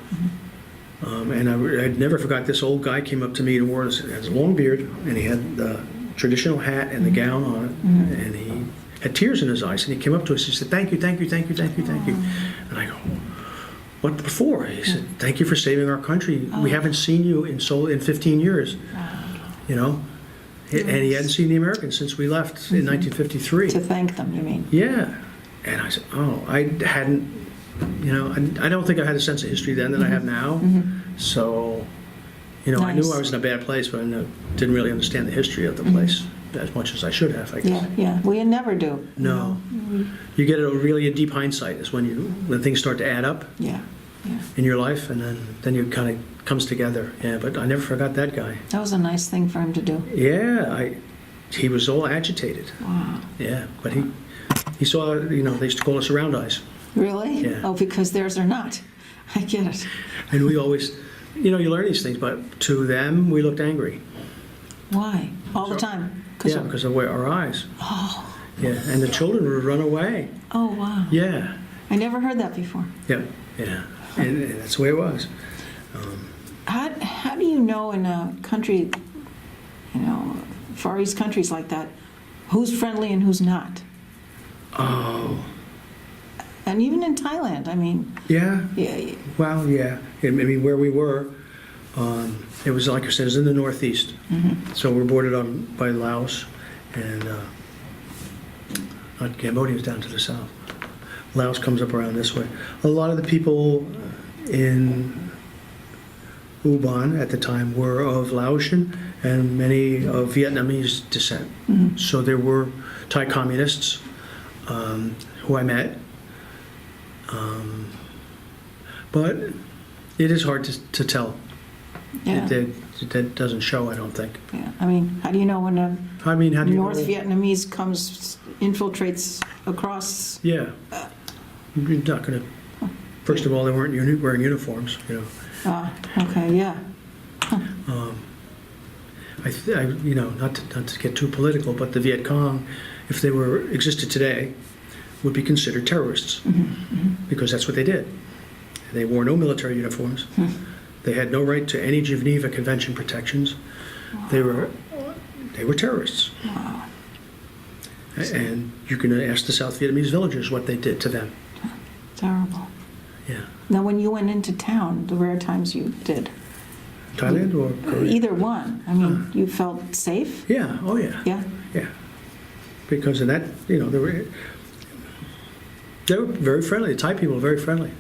Speaker 2: And I'd never forgot this old guy came up to me and had a long beard, and he had the traditional hat and the gown on it, and he had tears in his eyes, and he came up to us, he said, thank you, thank you, thank you, thank you, thank you. And I go, what for? He said, thank you for saving our country. We haven't seen you in Seoul in 15 years, And he hadn't seen the Americans since we left in 1953.
Speaker 1: To thank them, you mean?
Speaker 2: Yeah. And I said, I hadn't, I don't think I had a sense of history then that I have now. So, I knew I was in a bad place, but I didn't really understand the history of the place as much as I should have, I guess.
Speaker 1: Yeah. We never do.
Speaker 2: No. You get it really in deep hindsight is when things start to add up
Speaker 1: Yeah.
Speaker 2: in your life, and then you kind of comes together. Yeah, but I never forgot that guy.
Speaker 1: That was a nice thing for him to do.
Speaker 2: Yeah, he was all agitated.
Speaker 1: Wow.
Speaker 2: Yeah, but he saw, they used to call us round eyes.
Speaker 1: Really?
Speaker 2: Yeah.
Speaker 1: Oh, because theirs are not. I get it.
Speaker 2: And we always, you learn these things, but to them, we looked angry.
Speaker 1: Why? All the time?
Speaker 2: Because of our eyes.
Speaker 1: Oh.
Speaker 2: Yeah, and the children would run away.
Speaker 1: Oh, wow.
Speaker 2: Yeah.
Speaker 1: I never heard that before.
Speaker 2: Yeah. And that's the way it was.
Speaker 1: How do you know in a country, Far East countries like that, who's friendly and who's not?
Speaker 2: Oh.
Speaker 1: And even in Thailand, I mean.
Speaker 2: Yeah.
Speaker 1: Yeah.
Speaker 2: Well, yeah. I mean, where we were, it was, like I said, it was in the northeast. So we're bordered by Laos, and Cambodia is down to the south. Laos comes up around this way. A lot of the people in Ubon at the time were of Laotian and many of Vietnamese descent. So there were Thai communists who I met. But it is hard to tell.
Speaker 1: Yeah.
Speaker 2: That doesn't show, I don't think.
Speaker 1: Yeah. I mean, how do you know when a
Speaker 2: How do you
Speaker 1: North
Speaker 2: know?
Speaker 1: Vietnamese infiltrates across?
Speaker 2: Yeah. You're not going to. First of all, they weren't wearing uniforms,
Speaker 1: Okay, yeah.
Speaker 2: Not to get too political, but the Viet Cong, if they existed today, would be considered terrorists because that's what they did. They wore no military uniforms. They had no right to any Geneva Convention protections. They were terrorists.
Speaker 1: Wow.
Speaker 2: And you can ask the South Vietnamese villagers what they did to them.
Speaker 1: Terrible.
Speaker 2: Yeah.
Speaker 1: Now, when you went into town, the rare times you did,
Speaker 2: Thailand or Korea?
Speaker 1: either one, I mean, you felt safe?
Speaker 2: Yeah. Oh, yeah.
Speaker 1: Yeah?
Speaker 2: Yeah. Because of that, they were very friendly. The Thai people were very friendly.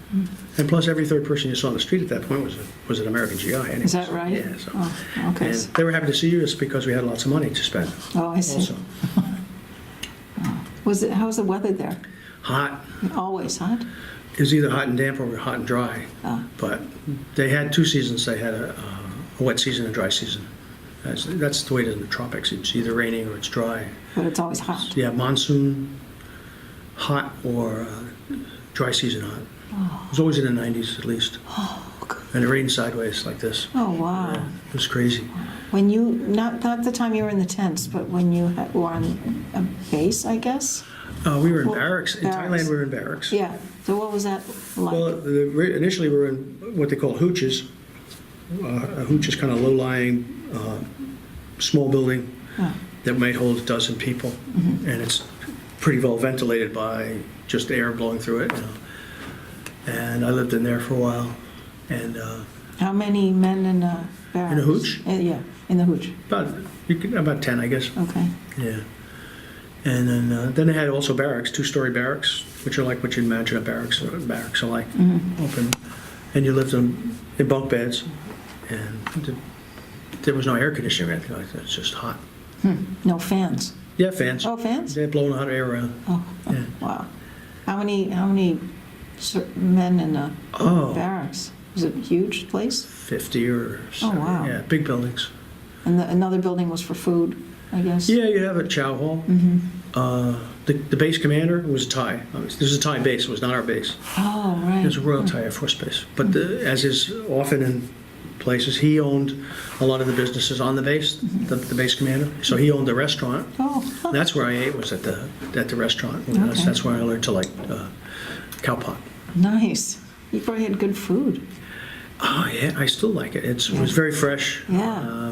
Speaker 2: And plus, every third person you saw on the street at that point was an American GI. Anyways.
Speaker 1: Is that right?
Speaker 2: Yeah. So.
Speaker 1: Oh, okay.
Speaker 2: And they were happy to see you just because we had lots of money to spend.
Speaker 1: Oh, I see.
Speaker 2: Also.
Speaker 1: How's the weather there?
Speaker 2: Hot.
Speaker 1: Always hot?
Speaker 2: It was either hot and damp or hot and dry.
Speaker 1: Oh.
Speaker 2: But they had 2 seasons. They had a wet season and a dry season. That's the way it is in the tropics. It's either raining or it's dry.
Speaker 1: But it's always hot.
Speaker 2: Yeah, monsoon hot or dry season hot.
Speaker 1: Oh.
Speaker 2: It was always in the 90s at least.
Speaker 1: Oh, good.
Speaker 2: And it rained sideways like this.
Speaker 1: Oh, wow.
Speaker 2: Yeah, it was crazy.
Speaker 1: When you, not the time you were in the tents, but when you were on a base, I guess?
Speaker 2: We were in
Speaker 1: Well,
Speaker 2: barracks. In
Speaker 1: barracks.
Speaker 2: Thailand, we were in barracks.
Speaker 1: Yeah. So what was that like?
Speaker 2: Well, initially we were in what they call hooches. A hooch is kind of low-lying, small building
Speaker 1: Oh.
Speaker 2: that might hold a dozen people, and it's pretty well ventilated by just air blowing through it. And I lived in there for a while, and
Speaker 1: How many men in a barracks?
Speaker 2: In a hooch?
Speaker 1: Yeah, in the hooch.
Speaker 2: about 10, I guess.
Speaker 1: Okay.
Speaker 2: Yeah. And then they had also barracks, 2-story barracks, which are like what you'd imagine a barracks are like, open, and you lived in bunk beds, and there was no air conditioning or anything like that. It's just hot.
Speaker 1: No fans.
Speaker 2: Yeah, fans.
Speaker 1: Oh, fans?
Speaker 2: They're blowing hot air around.
Speaker 1: Oh,
Speaker 2: Yeah.
Speaker 1: wow. How many men in a
Speaker 2: Oh.
Speaker 1: barracks? Was it a huge place?
Speaker 2: 50 or so.
Speaker 1: Oh, wow.
Speaker 2: Yeah, big buildings.
Speaker 1: And another building was for food, I guess?
Speaker 2: Yeah, you have a chow hall. The base commander was Thai. This is a Thai base. It was not our base.
Speaker 1: Oh, right.
Speaker 2: It was a Royal Thai Air Force base. But as is often in places, he owned a lot of the businesses on the base, the base commander. So he owned the restaurant.
Speaker 1: Oh,
Speaker 2: That's where I ate, was at the restaurant.
Speaker 1: Okay.
Speaker 2: That's where I learned to like cow pot.
Speaker 1: nice. You probably had good food.
Speaker 2: Oh yeah, I still like it. It was very fresh.
Speaker 1: Yeah.
Speaker 2: A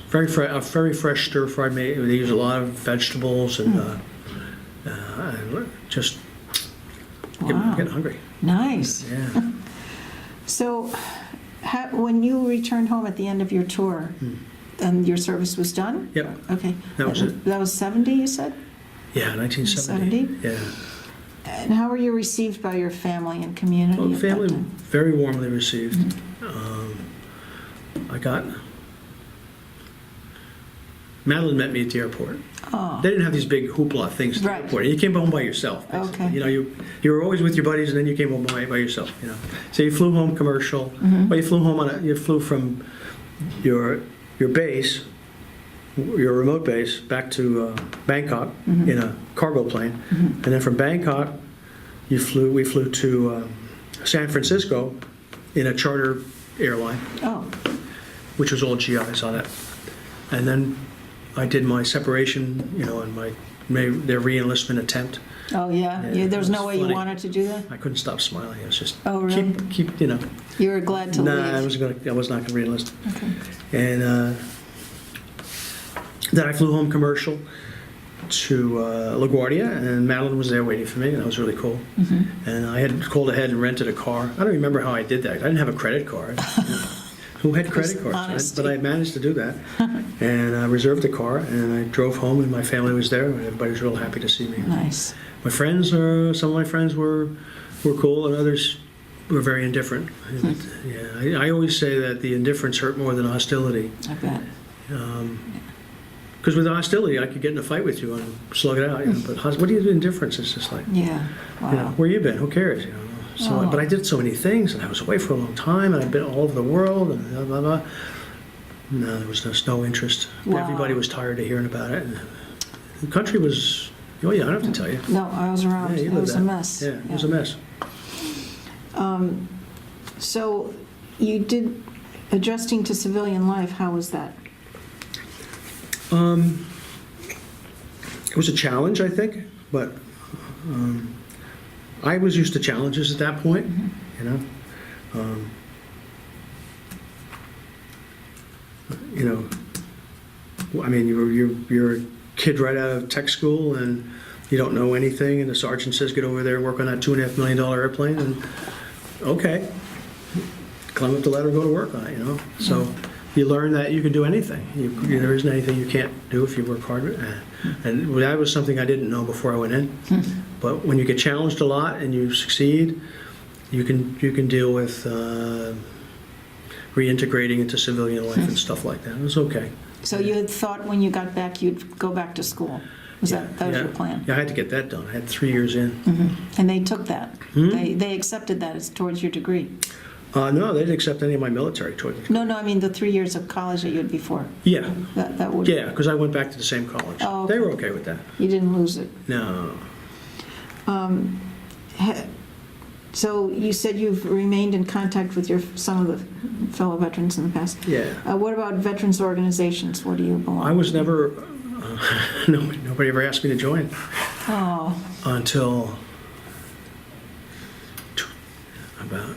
Speaker 2: very fresh stir fried meat. They use a lot of vegetables and just
Speaker 1: Wow.
Speaker 2: getting hungry.
Speaker 1: Nice.
Speaker 2: Yeah.
Speaker 1: So, when you returned home at the end of your tour, and your service was done?
Speaker 2: Yep.
Speaker 1: Okay.
Speaker 2: That was it.
Speaker 1: That was 70, you said?
Speaker 2: Yeah, 1970.
Speaker 1: 70?
Speaker 2: Yeah.
Speaker 1: And how were you received by your family and community
Speaker 2: Well,
Speaker 1: at that
Speaker 2: family
Speaker 1: time?
Speaker 2: very warmly received. Madeline met me at the airport.
Speaker 1: Oh,
Speaker 2: They didn't have these big hoopla things at the
Speaker 1: Right.
Speaker 2: airport. You came home by yourself. Basically.
Speaker 1: Okay.
Speaker 2: You were always with your buddies, and then you came home by yourself. So you flew home commercial. Well, you flew from your base, your remote base, back to Bangkok in a cargo plane, and then from Bangkok, we flew to San Francisco in a charter airline,
Speaker 1: oh,
Speaker 2: which was all GIs on it, and then I did my separation, and their re-enlistment attempt.
Speaker 1: oh, yeah.
Speaker 2: Yeah,
Speaker 1: There was
Speaker 2: it
Speaker 1: no
Speaker 2: was
Speaker 1: way you
Speaker 2: funny.
Speaker 1: wanted to do that?
Speaker 2: I couldn't stop smiling. It was just
Speaker 1: Oh, really?
Speaker 2: keep.
Speaker 1: You were glad to
Speaker 2: Nah,
Speaker 1: leave?
Speaker 2: I was not going to re-enlist.
Speaker 1: Okay.
Speaker 2: And then I flew home commercial to LaGuardia, and Madeline was there waiting for me, and that was really cool. And I had called ahead and rented a car. I don't remember how I did that. I didn't have a credit card. Who had credit cards?
Speaker 1: Honesty.
Speaker 2: But I managed to do that. And I reserved a car, and I drove home, and my family was there, and everybody was real happy to see me.
Speaker 1: Nice.
Speaker 2: My friends, some of my friends were cool, and others were very indifferent. Yeah, I always say that the indifference hurt more than hostility.
Speaker 1: I bet.
Speaker 2: Because with hostility, I could get in a fight with you and slug it out. But what do you do indifference? It's just like,
Speaker 1: Yeah. Wow.
Speaker 2: where you been? Who cares? So,
Speaker 1: Oh.
Speaker 2: but I did so many things, and I was away for a long time, and I've been all over the world, and blah, blah, blah. No, there was just no interest.
Speaker 1: Wow.
Speaker 2: Everybody was tired of hearing about it. And the country was, I don't have to tell you.
Speaker 1: No, I was around.
Speaker 2: Yeah, you
Speaker 1: It
Speaker 2: lived
Speaker 1: was a
Speaker 2: that.
Speaker 1: mess.
Speaker 2: Yeah, it was a mess.
Speaker 1: So you did adjusting to civilian life. How was that?
Speaker 2: It was a challenge, I think, but I was used to challenges at that point, Um, you know, I mean, you're a kid right out of tech school and you don't know anything, and the sergeant says, get over there and work on that $2.5 million airplane, and okay, climb up the ladder and go to work on it, you know? So you learn that you can do anything. There isn't anything you can't do if you work hard. And that was something I didn't know before I went in. But when you get challenged a lot and you succeed, you can deal with reintegrating into civilian life and stuff like that. It was okay.
Speaker 1: So you had thought when you got back you'd go back to school? Was that was your plan?
Speaker 2: Yeah, I had to get that done. I had 3 years in.
Speaker 1: And they took that? They accepted that as towards your degree?
Speaker 2: No, they didn't accept any of my military toward it.
Speaker 1: No, I mean the 3 years of college that you had before.
Speaker 2: Yeah.
Speaker 1: That would.
Speaker 2: Yeah, because I went back to the same college.
Speaker 1: Oh, okay.
Speaker 2: They were okay with that.
Speaker 1: You didn't lose it.
Speaker 2: No.
Speaker 1: So you said you've remained in contact with some of the fellow veterans in the past.
Speaker 2: Yeah.
Speaker 1: What about veterans organizations? Where do you belong?
Speaker 2: I was never, nobody ever asked me to join
Speaker 1: Oh,
Speaker 2: until about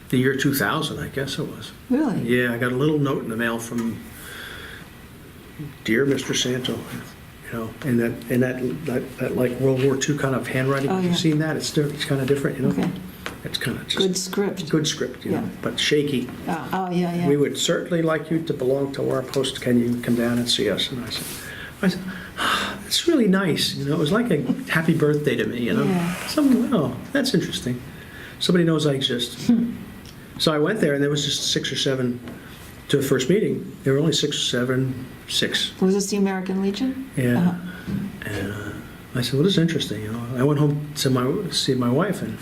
Speaker 2: the year 2000, I guess it was.
Speaker 1: really?
Speaker 2: Yeah, I got a little note in the mail from Dear Mr. Santo, you know, and that like World War II kind of handwriting.
Speaker 1: Oh,
Speaker 2: Have
Speaker 1: yeah.
Speaker 2: you seen that? It's kind of different, you know.
Speaker 1: Okay.
Speaker 2: It's kind of just
Speaker 1: Good script.
Speaker 2: good script, you know,
Speaker 1: Yeah.
Speaker 2: but shaky.
Speaker 1: Oh, yeah.
Speaker 2: We would certainly like you to belong to our post. Can you come down and see us? And I said, it's really nice. You know, it was like a happy birthday to me. You know,
Speaker 1: Yeah.
Speaker 2: oh, that's interesting. Somebody knows I exist. So I went there, and there was just 6 or 7 to the first meeting. There were only 6 or 7, 6.
Speaker 1: Was this the American Legion?
Speaker 2: Yeah.
Speaker 1: Uh-huh.
Speaker 2: And I said, well, this is interesting. You know, I went home to see my wife, and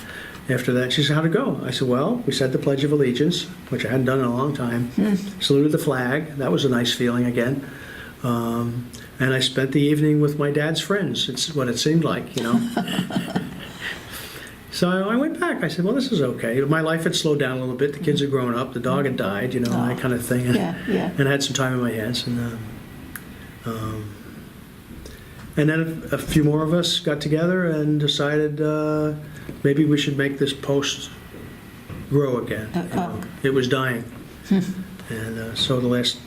Speaker 2: after that, she said, how'd it go? I said, well, we said the Pledge of Allegiance, which I hadn't done in a long time. Saluted the flag. That was a nice feeling again. And I spent the evening with my dad's friends. It's what it seemed like, you know. So I went back. I said, well, this is okay. My life had slowed down a little bit. The kids had grown up. The dog had died, you know, that kind of thing.
Speaker 1: Yeah.
Speaker 2: And I had some time in my hands. And then a few more of us got together and decided maybe we should make this post grow again. You know. It was dying. And so the last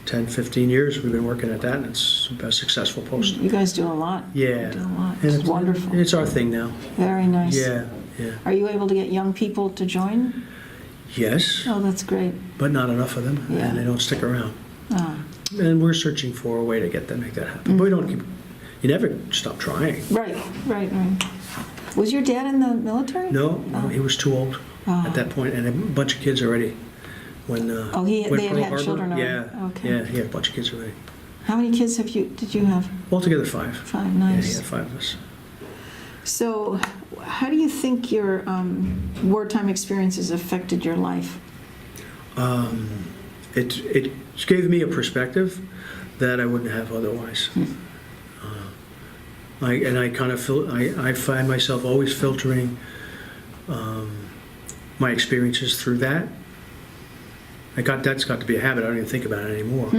Speaker 2: 10, 15 years we've been working at that, and it's a successful post.
Speaker 1: You guys do a lot.
Speaker 2: Yeah.
Speaker 1: You do a lot.
Speaker 2: And
Speaker 1: It's wonderful.
Speaker 2: It's our thing now.
Speaker 1: Very nice.
Speaker 2: Yeah.
Speaker 1: Are you able to get young people to join?
Speaker 2: Yes,
Speaker 1: Oh, that's great.
Speaker 2: but not enough of them,
Speaker 1: Yeah.
Speaker 2: and they don't stick around.
Speaker 1: Ah,
Speaker 2: And we're searching for a way to make that happen. But we don't keep, you never stop trying.
Speaker 1: right. Was your dad in the military?
Speaker 2: No, he was too old
Speaker 1: Oh.
Speaker 2: at that point, and a bunch of kids already. When
Speaker 1: They
Speaker 2: when
Speaker 1: had
Speaker 2: Pearl
Speaker 1: had
Speaker 2: Harbor-
Speaker 1: children already?
Speaker 2: Yeah,
Speaker 1: Okay.
Speaker 2: yeah, he had a bunch of kids already.
Speaker 1: How many kids did you have?
Speaker 2: Altogether 5.
Speaker 1: 5,
Speaker 2: Yeah, he
Speaker 1: nice.
Speaker 2: had 5 of us.
Speaker 1: So how do you think your wartime experiences affected your life?
Speaker 2: It gave me a perspective that I wouldn't have otherwise. I kind of feel I find myself always filtering my experiences through that. That's got to be a habit. I don't even think about it anymore.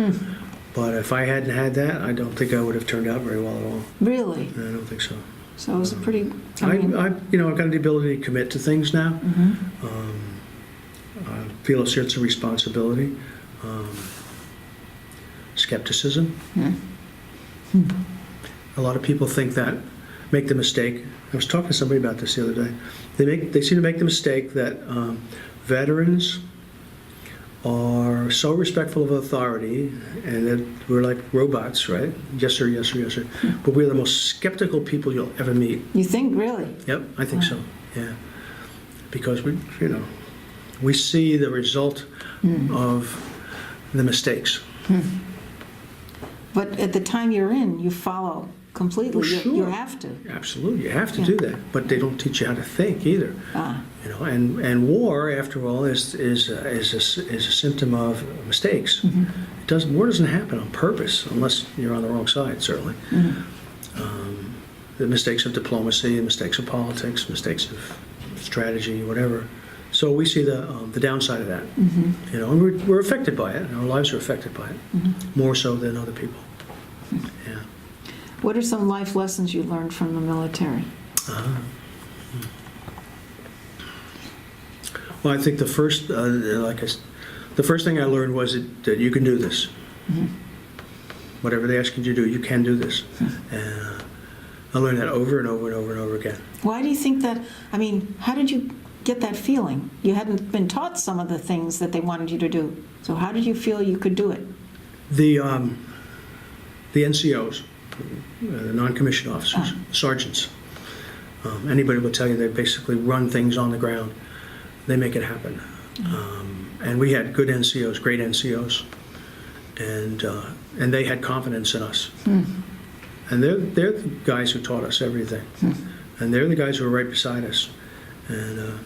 Speaker 2: But if I hadn't had that, I don't think I would have turned out very well at all.
Speaker 1: Really?
Speaker 2: I don't think so.
Speaker 1: So it was a pretty.
Speaker 2: I've got the ability to commit to things now. I feel a sense of responsibility, skepticism. A lot of people think that, make the mistake. I was talking to somebody about this the other day. They seem to make the mistake that veterans are so respectful of authority, and that we're like robots, right? Yes, sir, yes, sir, yes, sir. But we're the most skeptical people you'll ever meet.
Speaker 1: You think, really?
Speaker 2: Yep, I think so. Yeah, because we see the result of the mistakes.
Speaker 1: But at the time you're in, you follow completely.
Speaker 2: Well, sure.
Speaker 1: You have to.
Speaker 2: Absolutely, you have to do that. But they don't teach you how to think either.
Speaker 1: Ah,
Speaker 2: You know, and war, after all, is a symptom of mistakes. War doesn't happen on purpose unless you're on the wrong side. Certainly, the mistakes of diplomacy, the mistakes of politics, mistakes of strategy, whatever. So we see the downside of that. You know, and we're affected by it. And our lives are affected by it more so than other people. Yeah.
Speaker 1: what are some life lessons you learned from the military?
Speaker 2: Well, I think the first, the first thing I learned was that you can do this. Whatever they ask you to do, you can do this. And I learned that over and over and over and over again.
Speaker 1: Why do you think that, I mean, how did you get that feeling? You hadn't been taught some of the things that they wanted you to do. So how did you feel you could do it?
Speaker 2: The NCOs, the non-commissioned officers, sergeants, anybody will tell you they basically run things on the ground. They make it happen. And we had good NCOs, great NCOs, and they had confidence in us. And they're the guys who taught us everything. And they're the guys who were right beside us. And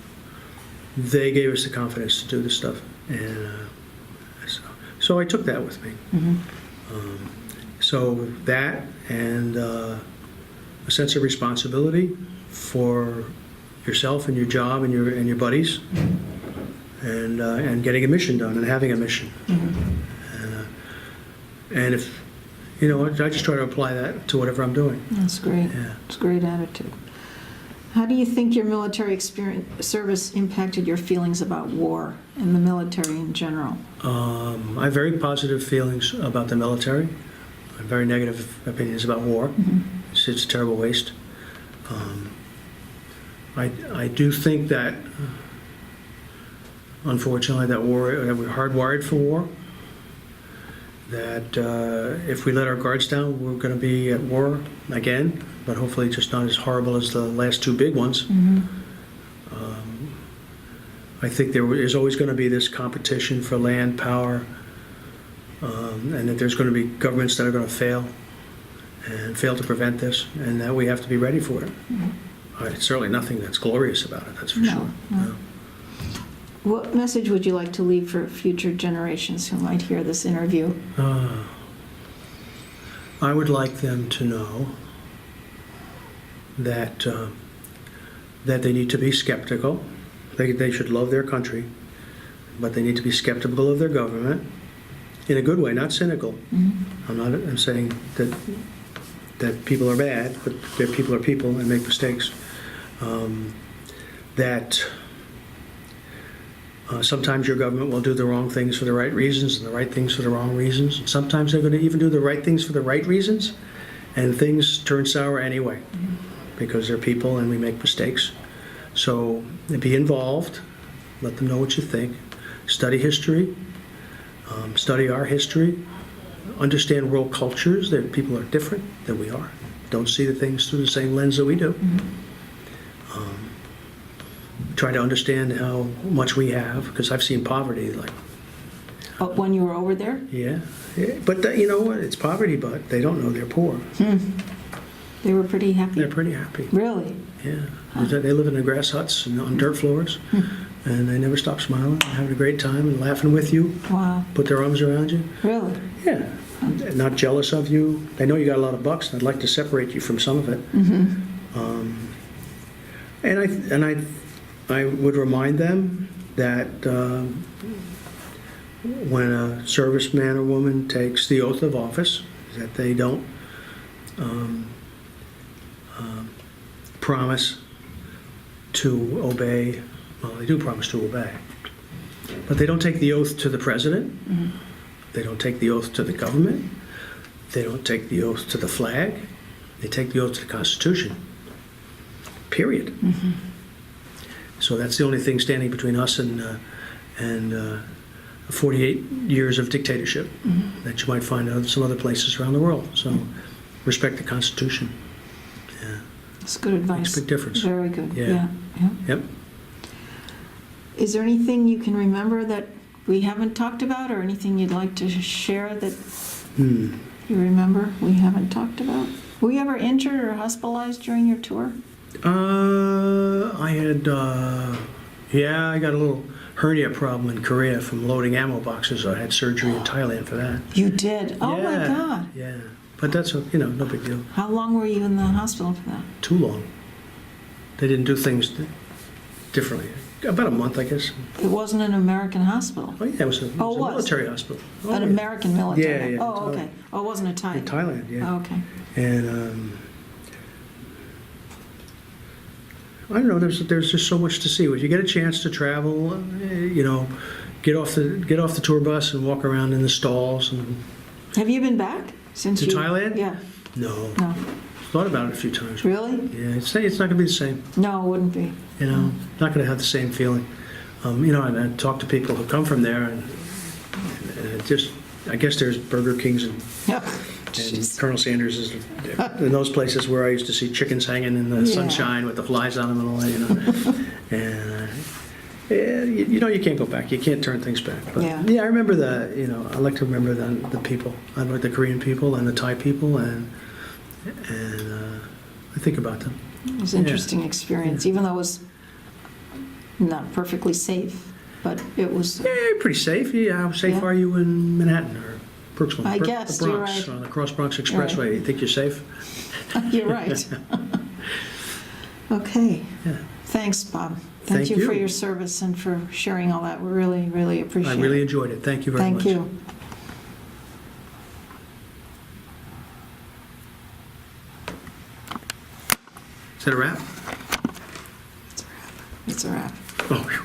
Speaker 2: they gave us the confidence to do this stuff. And so I took that with me. So that and a sense of responsibility for yourself and your job and your buddies, and getting a mission done and having a mission. And if, you know, I just try to apply that to whatever I'm doing.
Speaker 1: That's great.
Speaker 2: Yeah.
Speaker 1: It's a great attitude. How do you think your military service impacted your feelings about war and the military in general?
Speaker 2: I have very positive feelings about the military. I have very negative opinions about war. It's a terrible waste. I do think that, unfortunately, that we're hardwired for war. That if we let our guards down, we're going to be at war again, but hopefully just not as horrible as the last two big ones. I think there is always going to be this competition for land, power, and that there's going to be governments that are going to fail to prevent this, and that we have to be ready for it. It's certainly nothing that's glorious about it, that's for sure. No.
Speaker 1: What message would you like to leave for future generations who might hear this interview?
Speaker 2: I would like them to know that that they need to be skeptical. They should love their country, but they need to be skeptical of their government in a good way, not cynical. I'm saying that people are bad, but people are people and make mistakes. Sometimes your government will do the wrong things for the right reasons and the right things for the wrong reasons. And sometimes they're going to even do the right things for the right reasons, and things turn sour anyway because they're people and we make mistakes. So be involved, let them know what you think, study history, study our history, understand world cultures, that people are different than we are, don't see the things through the same lens that we do. Try to understand how much we have, because I've seen poverty, like...
Speaker 1: When you were over there?
Speaker 2: Yeah. But you know what? It's poverty, but they don't know they're poor.
Speaker 1: They were pretty happy?
Speaker 2: They're pretty happy.
Speaker 1: Really?
Speaker 2: Yeah. They live in the grass huts and on dirt floors, and they never stop smiling and having a great time and laughing with you. Wow. Put their arms around you.
Speaker 1: Really?
Speaker 2: Yeah. Not jealous of you. They know you got a lot of bucks, and I'd like to separate you from some of it. And I would remind them that when a serviceman or woman takes the oath of office, that they don't promise to obey. Well, they do promise to obey, but they don't take the oath to the president. They don't take the oath to the government. They don't take the oath to the flag. They take the oath to the Constitution. Period. So that's the only thing standing between us and 48 years of dictatorship that you might find in some other places around the world. So respect the Constitution. Yeah.
Speaker 1: That's good advice.
Speaker 2: Makes a big difference.
Speaker 1: Very good.
Speaker 2: Yeah. Yep.
Speaker 1: Is there anything you can remember that we haven't talked about, or anything you'd like to share that you remember we haven't talked about? Were you ever injured or hospitalized during your tour?
Speaker 2: I got a little hernia problem in Korea from loading ammo boxes. I had surgery in Thailand for that.
Speaker 1: You did? Oh my God.
Speaker 2: Yeah, but that's, no big deal.
Speaker 1: How long were you in the hospital for that?
Speaker 2: Too long. They didn't do things differently. About a month, I guess.
Speaker 1: It wasn't an American hospital?
Speaker 2: Oh, yeah, it was a military hospital.
Speaker 1: An American military?
Speaker 2: Yeah.
Speaker 1: Oh, okay. Oh, it wasn't a Thai?
Speaker 2: In Thailand, yeah.
Speaker 1: Oh, okay.
Speaker 2: And I don't know, there's just so much to see. If you get a chance to travel, get off the tour bus and walk around in the stalls. And
Speaker 1: Have you been back since
Speaker 2: to Thailand?
Speaker 1: Yeah.
Speaker 2: No.
Speaker 1: No.
Speaker 2: Thought about it a few times.
Speaker 1: Really?
Speaker 2: Yeah, it's not going to be the same.
Speaker 1: No, it wouldn't be.
Speaker 2: Not going to have the same feeling. And I talk to people who come from there, and I guess there's Burger Kings and Colonel Sanders is in those places where I used to see chickens hanging in the sunshine with the flies on them and all that, And you can't go back. You can't turn things back. But I remember I like to remember the people. I like the Korean people and the Thai people, and I think about them.
Speaker 1: It was an interesting experience, even though it was not perfectly safe, but it was.
Speaker 2: Yeah, pretty safe. Yeah, how safe are you in Manhattan or Brooklyn?
Speaker 1: I guess,
Speaker 2: the Bronx,
Speaker 1: you're right.
Speaker 2: on the Cross Bronx Expressway.
Speaker 1: Right.
Speaker 2: You think you're safe?
Speaker 1: You're right. Okay.
Speaker 2: Yeah.
Speaker 1: Thanks, Bob.
Speaker 2: Thank
Speaker 1: you for
Speaker 2: you.
Speaker 1: your service and for sharing all that. We really, really appreciate it.
Speaker 2: I really enjoyed it. Thank you very much.
Speaker 1: Thank you.
Speaker 2: Is that a wrap?
Speaker 1: It's a wrap.
Speaker 2: Oh, whew.